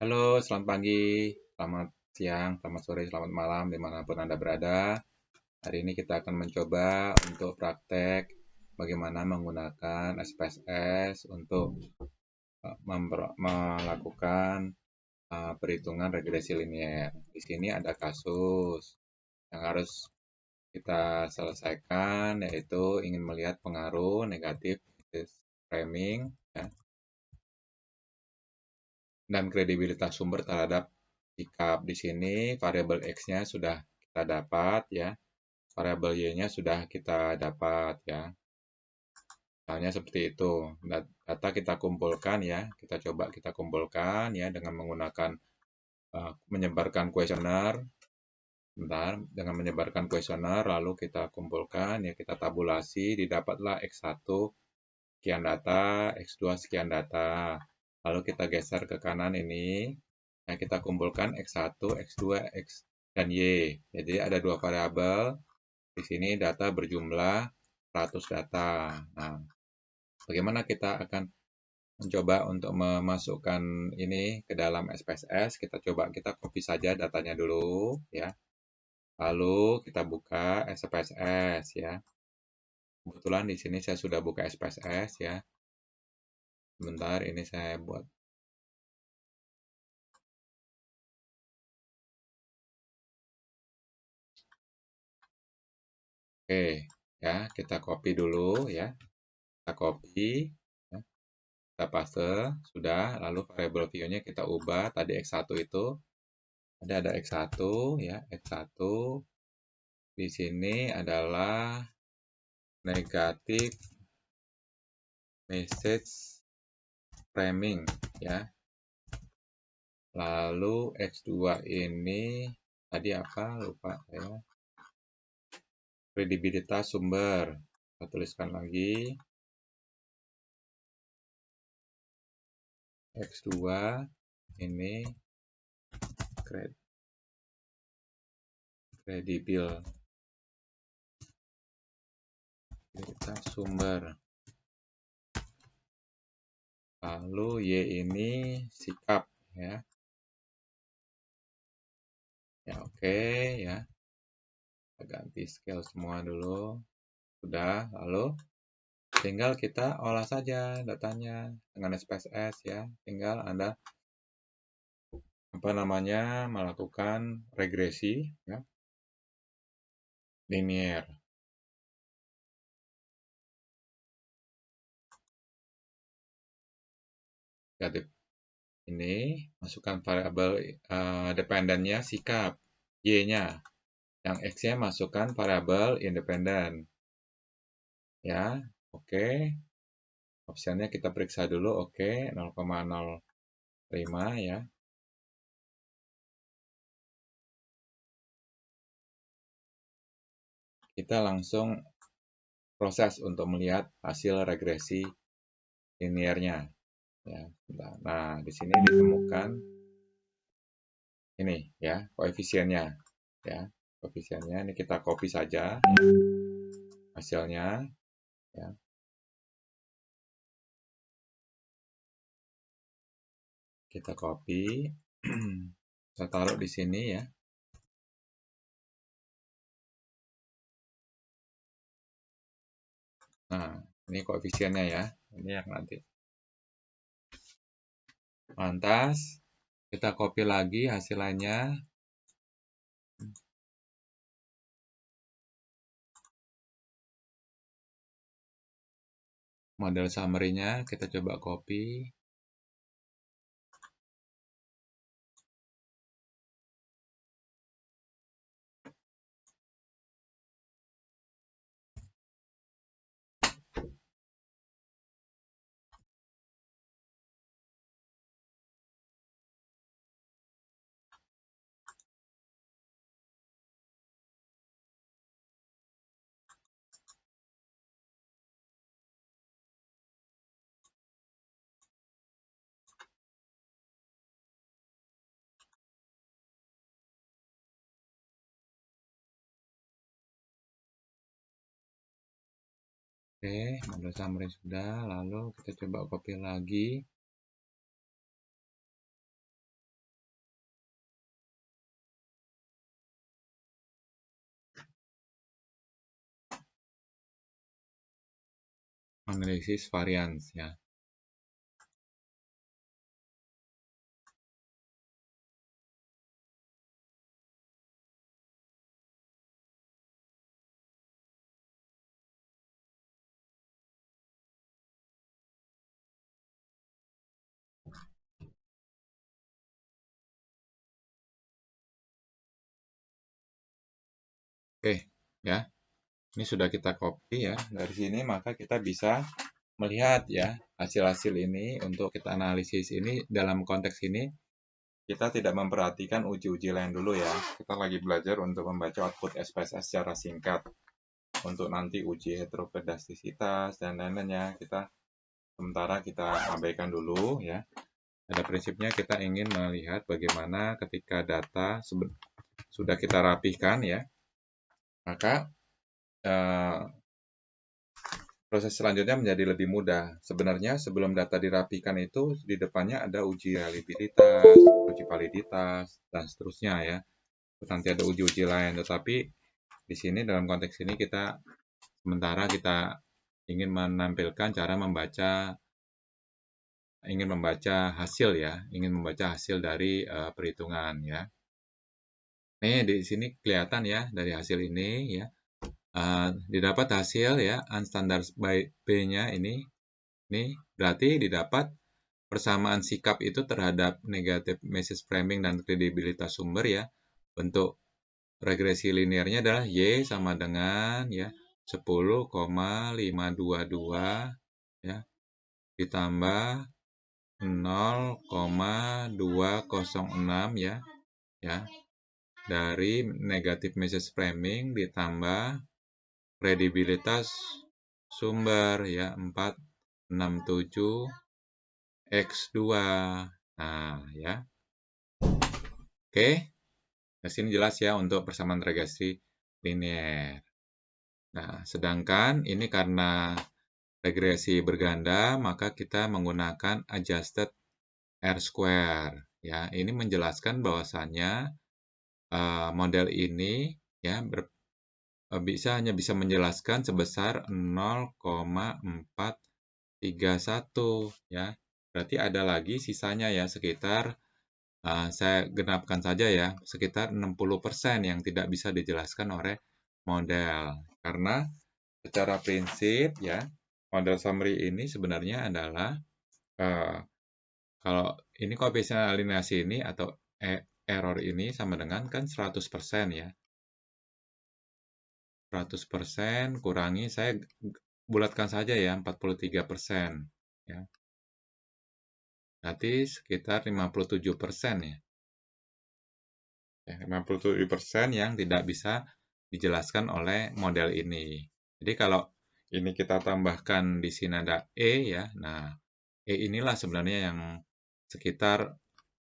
Halo, selamat pagi, selamat siang, selamat sore, selamat malam, dimanapun Anda berada. Hari ini kita akan mencoba untuk praktek bagaimana menggunakan SPSS untuk melakukan perhitungan regresi linier. Di sini ada kasus yang harus kita selesaikan, yaitu ingin melihat pengaruh negatif framing, ya, dan kredibilitas sumber terhadap sikap. Di sini variabel X-nya sudah kita dapat, ya, variabel Y-nya sudah kita dapat, ya. Misalnya seperti itu. Data kita kumpulkan, ya, kita coba kita kumpulkan, ya, dengan menggunakan menyebarkan kuesioner. Bentar, dengan menyebarkan kuesioner lalu kita kumpulkan, ya, kita tabulasi, didapatlah X1 sekian data, X2 sekian data. Lalu kita geser ke kanan ini. Nah, kita kumpulkan X1, X2, X dan Y. Jadi ada dua variabel. Di sini data berjumlah 100 data. Nah, bagaimana kita akan mencoba untuk memasukkan ini ke dalam SPSS? Kita coba kita copy saja datanya dulu, ya. Lalu kita buka SPSS, ya. Kebetulan di sini saya sudah buka SPSS, ya. Sebentar, ini saya buat. Oke, ya, kita copy dulu, ya. Kita copy, ya. Kita paste, sudah. Lalu variable view-nya kita ubah. Tadi X1 itu ada X1, ya. X1 di sini adalah negatif message framing, ya. Lalu X2 ini tadi apa? Lupa saya. Kredibilitas sumber. Kita tuliskan lagi. X2 ini kredibilitas sumber. Lalu Y ini sikap, ya. Ya, oke, ya. Kita ganti scale semua dulu. Sudah, lalu tinggal kita olah saja datanya dengan SPSS, ya. Tinggal Anda melakukan regresi, ya, linier. Negatif ini masukkan variabel dependennya sikap, Y-nya. Yang X-nya masukkan variabel independen. Ya, oke. Opsinya kita periksa dulu, oke, 0,05, ya. Kita langsung proses untuk melihat hasil regresi liniernya. Ya, nah, di sini ditemukan ini, ya, koefisiennya, ya, koefisiennya ini kita copy saja, ya, hasilnya, ya. Kita copy, kita taruh di sini, ya. Nah, ini koefisiennya, ya, ini yang nanti. Lantas kita copy lagi hasil lainnya. Model summary-nya kita coba copy. Oke, model summary sudah. Lalu kita coba copy lagi. analisis variance ya. Oke, ya. Ini sudah kita copy ya. Dari sini maka kita bisa melihat ya hasil-hasil ini untuk kita analisis ini dalam konteks ini kita tidak memperhatikan uji-uji lain dulu ya. Kita lagi belajar untuk membaca output SPSS secara singkat. Untuk nanti uji heteropedastisitas dan lain-lainnya kita sementara kita abaikan dulu ya. Pada prinsipnya kita ingin melihat bagaimana ketika data sudah kita rapihkan ya, maka proses selanjutnya menjadi lebih mudah. Sebenarnya sebelum data dirapikan itu di depannya ada uji reliabilitas, uji validitas, dan seterusnya ya. Terus nanti ada uji-uji lain. Tetapi di sini dalam konteks ini sementara kita ingin menampilkan cara ingin membaca hasil ya, ingin membaca hasil dari perhitungan ya. Nih di sini kelihatan ya dari hasil ini ya. Didapat hasil ya unstandard by B-nya ini berarti didapat persamaan sikap itu terhadap negatif message framing dan kredibilitas sumber ya. Bentuk regresi linearnya adalah Y sama dengan ya 10,522 ya ditambah 0,206 ya dari negatif message framing ditambah kredibilitas sumber ya 467 X2. Nah, ya. Oke. Di sini jelas ya untuk persamaan regresi linear. Nah, sedangkan ini karena regresi berganda, maka kita menggunakan adjusted R-square. Ya, ini menjelaskan bahwasannya model ini ya hanya bisa menjelaskan sebesar 0,431 ya. Berarti ada lagi sisanya ya sekitar saya genapkan saja ya sekitar 60% yang tidak bisa dijelaskan oleh model. Karena secara prinsip ya model summary ini sebenarnya adalah kalau ini koefisien alineasi ini atau error ini sama dengan kan 100% ya. 100% kurangi, saya bulatkan saja ya, 43% ya. Berarti sekitar 57% ya. 57% yang tidak bisa dijelaskan oleh model ini. Jadi kalau ini kita tambahkan di sini ada E ya. Nah, E inilah sebenarnya yang sekitar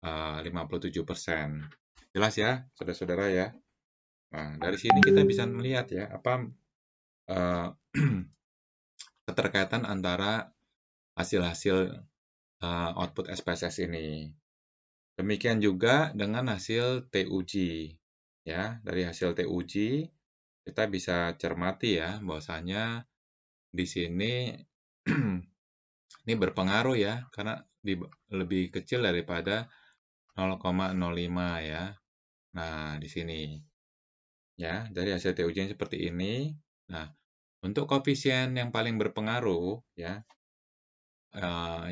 57%. Jelas ya, saudara-saudara ya. Nah, dari sini kita bisa melihat ya apa keterkaitan antara hasil-hasil output SPSS ini. Demikian juga dengan hasil TUji. Ya, dari hasil TUji kita bisa cermati ya bahwasanya di sini ini berpengaruh ya karena lebih kecil daripada 0,05 ya. Nah, di sini ya, dari hasil TUji seperti ini. Nah, untuk koefisien yang paling berpengaruh ya,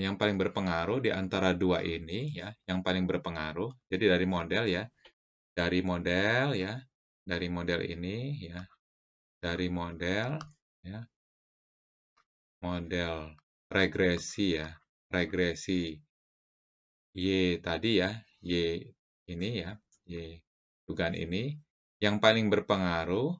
yang paling berpengaruh di antara dua ini ya, yang paling berpengaruh. Jadi dari model ya, dari model ya, dari model ini ya, dari model ya, model regresi ya, regresi Y tadi ya, Y ini ya, Y dugaan ini yang paling berpengaruh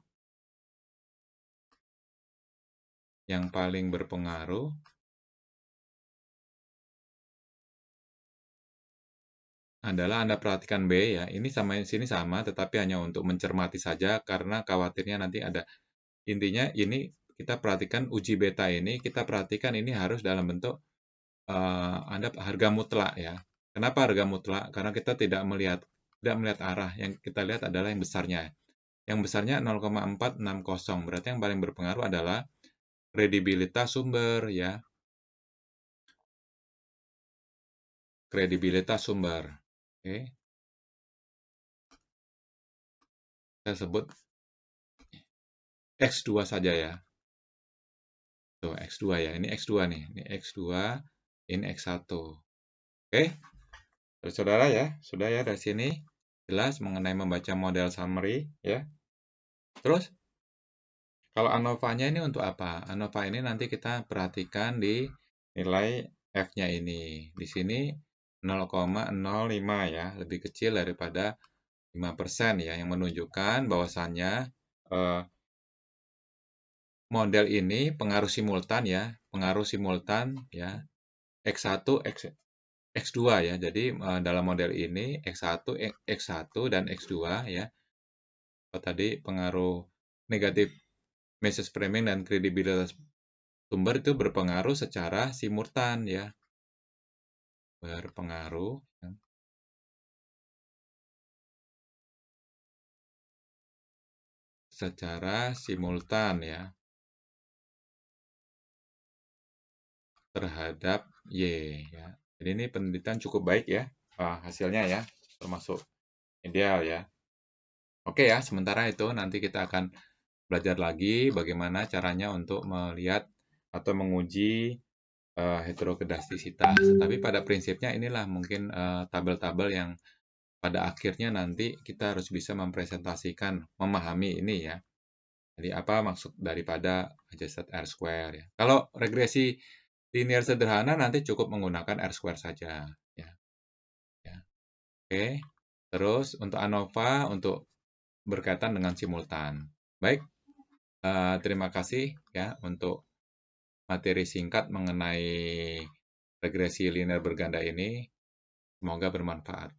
adalah Anda perhatikan B ya, ini sama sini sama, tetapi hanya untuk mencermati saja karena khawatirnya nanti ada. Intinya ini kita perhatikan uji beta ini, kita perhatikan ini harus dalam bentuk Anda harga mutlak ya. Kenapa harga mutlak? Karena kita tidak melihat arah, yang kita lihat adalah yang besarnya. Yang besarnya 0,460, berarti yang paling berpengaruh adalah kredibilitas sumber ya. Kredibilitas sumber. Oke. Kita sebut X2 saja ya. Tuh, X2 ya. Ini X2 nih. Ini X2, ini X1. Oke. Saudara ya, sudah ya dari sini jelas mengenai membaca model summary ya. Terus kalau ANOVA-nya ini untuk apa? ANOVA ini nanti kita perhatikan di nilai F-nya ini. Di sini 0,05 ya, lebih kecil daripada 5% ya, yang menunjukkan bahwasannya model ini pengaruh simultan ya, X1, X2 ya. Jadi dalam model ini X1 dan X2 ya. Tadi pengaruh negatif message framing dan kredibilitas sumber itu berpengaruh secara simultan ya. Berpengaruh secara simultan ya terhadap Y ya. Jadi ini penelitian cukup baik ya hasilnya ya, termasuk ideal ya. Oke ya, sementara itu nanti kita akan belajar lagi bagaimana caranya untuk melihat atau menguji heterokedastisitas. Tapi pada prinsipnya inilah mungkin tabel-tabel yang pada akhirnya nanti kita harus bisa mempresentasikan, memahami ini ya. Jadi apa maksud daripada adjusted R-square ya. Kalau regresi linear sederhana nanti cukup menggunakan R-square saja ya. Oke. Terus untuk ANOVA untuk berkaitan dengan simultan. Baik, terima kasih ya untuk materi singkat mengenai regresi linear berganda ini. Semoga bermanfaat.